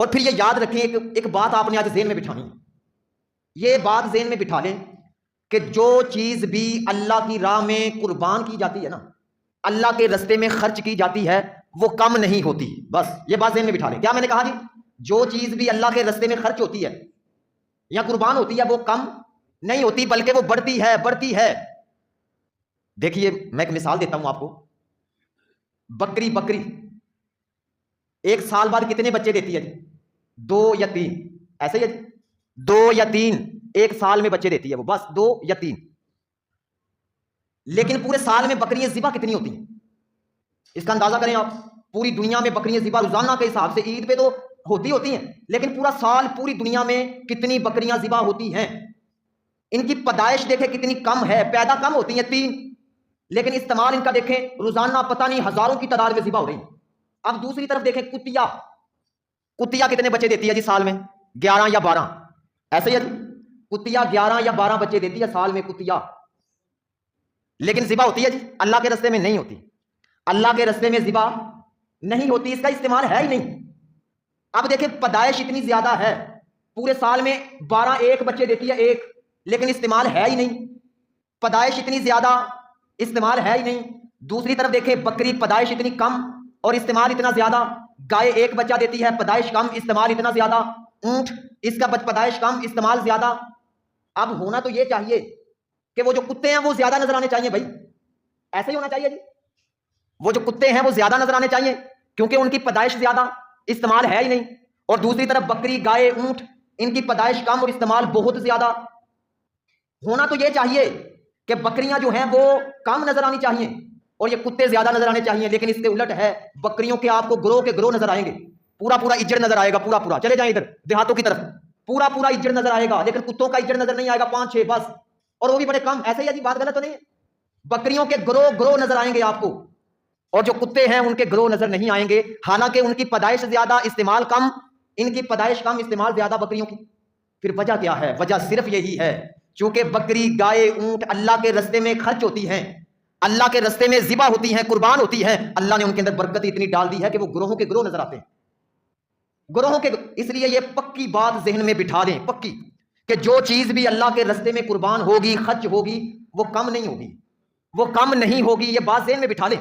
اور پھر یہ یاد رکھیں، ایک بات آپ نے آج ذہن میں بٹھانی ہے، یہ بات ذہن میں بٹھا لیں کہ جو چیز بھی اللہ کی راہ میں قربان کی جاتی ہے نا، اللہ کے رستے میں خرچ کی جاتی ہے، وہ کم نہیں ہوتی۔ بس یہ بات ذہن میں بٹھا لیں۔ کیا میں نے کہا جی؟ جو چیز بھی اللہ کے رستے میں خرچ ہوتی ہے یا قربان ہوتی ہے، وہ کم نہیں ہوتی، بلکہ وہ بڑھتی ہے، بڑھتی ہے۔ دیکھیے میں ایک مثال دیتا ہوں آپ کو۔ بکری ایک سال بعد کتنے بچے دیتی ہے جی؟ 2 یا 3، ایسے ہی ہے جی؟ 2 یا 3 ایک سال میں بچے دیتی ہے، وہ بس 2 یا 3۔ لیکن پورے سال میں بکریاں ذبح کتنی ہوتی ہیں؟ اس کا اندازہ کریں آپ۔ پوری دنیا میں بکریاں ذبح روزانہ کے حساب سے، عید پہ تو ہوتی ہیں، لیکن پورا سال پوری دنیا میں کتنی بکریاں ذبح ہوتی ہیں؟ ان کی پیدائش دیکھیں کتنی کم ہے، پیدا کم ہوتی ہیں 3، لیکن استعمال ان کا دیکھیں روزانہ پتہ نہیں ہزاروں کی تعداد میں ذبح ہو رہی ہیں۔ اب دوسری طرف دیکھیں کتیا کتنے بچے دیتی ہے جی سال میں؟ 11 یا 12، ایسے ہی ہے جی؟ کتیا 11 یا 12 بچے دیتی ہے سال میں کتیا، لیکن ذبح ہوتی ہے جی؟ اللہ کے رستے میں نہیں ہوتی، اللہ کے رستے میں ذبح نہیں ہوتی، اس کا استعمال ہے ہی نہیں۔ اب دیکھیں پیدائش اتنی زیادہ ہے، پورے سال میں 12 ایک بچے دیتی ہے، ایک، لیکن استعمال ہے ہی نہیں۔ پیدائش اتنی زیادہ، استعمال ہے ہی نہیں۔ دوسری طرف دیکھیں بکری پیدائش اتنی کم اور استعمال اتنا زیادہ، گائے ایک بچہ دیتی ہے، پیدائش کم، استعمال اتنا زیادہ، اونٹ اس کا پیدائش کم، استعمال زیادہ۔ اب ہونا تو یہ چاہیے کہ وہ جو کتے ہیں وہ زیادہ نظر آنے چاہیے بھائی، ایسے ہی ہونا چاہیے جی؟ وہ جو کتے ہیں وہ زیادہ نظر آنے چاہیے کیونکہ ان کی پیدائش زیادہ، استعمال ہے ہی نہیں۔ اور دوسری طرف بکری، گائے، اونٹ ان کی پیدائش کم اور استعمال بہت زیادہ۔ ہونا تو یہ چاہیے کہ بکریاں جو ہیں وہ کم نظر آنی چاہیے اور یہ کتے زیادہ نظر آنے چاہیے، لیکن اس کے الٹ ہے۔ بکریوں کے آپ کو گروہ کے گروہ نظر آئیں گے، پورا اجڑ نظر آئے گا، پورا۔ چلے جائیں ادھر دیہاتوں کی طرف، پورا اجڑ نظر آئے گا، لیکن کتوں کا اجڑ نظر نہیں آئے گا، 5-6 بس، اور وہ بھی بڑے کم۔ ایسے ہی ہے جی؟ بات غلط تو نہیں ہے؟ بکریوں کے گروہ نظر آئیں گے آپ کو، اور جو کتے ہیں ان کے گروہ نظر نہیں آئیں گے، حالانکہ ان کی پیدائش زیادہ، استعمال کم۔ ان کی پیدائش کم، استعمال زیادہ بکریوں کی۔ پھر وجہ کیا ہے؟ وجہ صرف یہی ہے، چونکہ بکری، گائے، اونٹ اللہ کے رستے میں خرچ ہوتی ہیں، اللہ کے رستے میں ذبح ہوتی ہیں، قربان ہوتی ہیں، اللہ نے ان کے اندر برکت اتنی ڈال دی ہے کہ وہ گروہوں کے گروہ نظر آتے ہیں، گروہوں کے۔ اس لیے یہ پکی بات ذہن میں بٹھا دیں، پکی، کہ جو چیز بھی اللہ کے رستے میں قربان ہوگی، خرچ ہوگی، وہ کم نہیں ہوگی، وہ کم نہیں ہوگی، یہ بات ذہن میں بٹھا لیں۔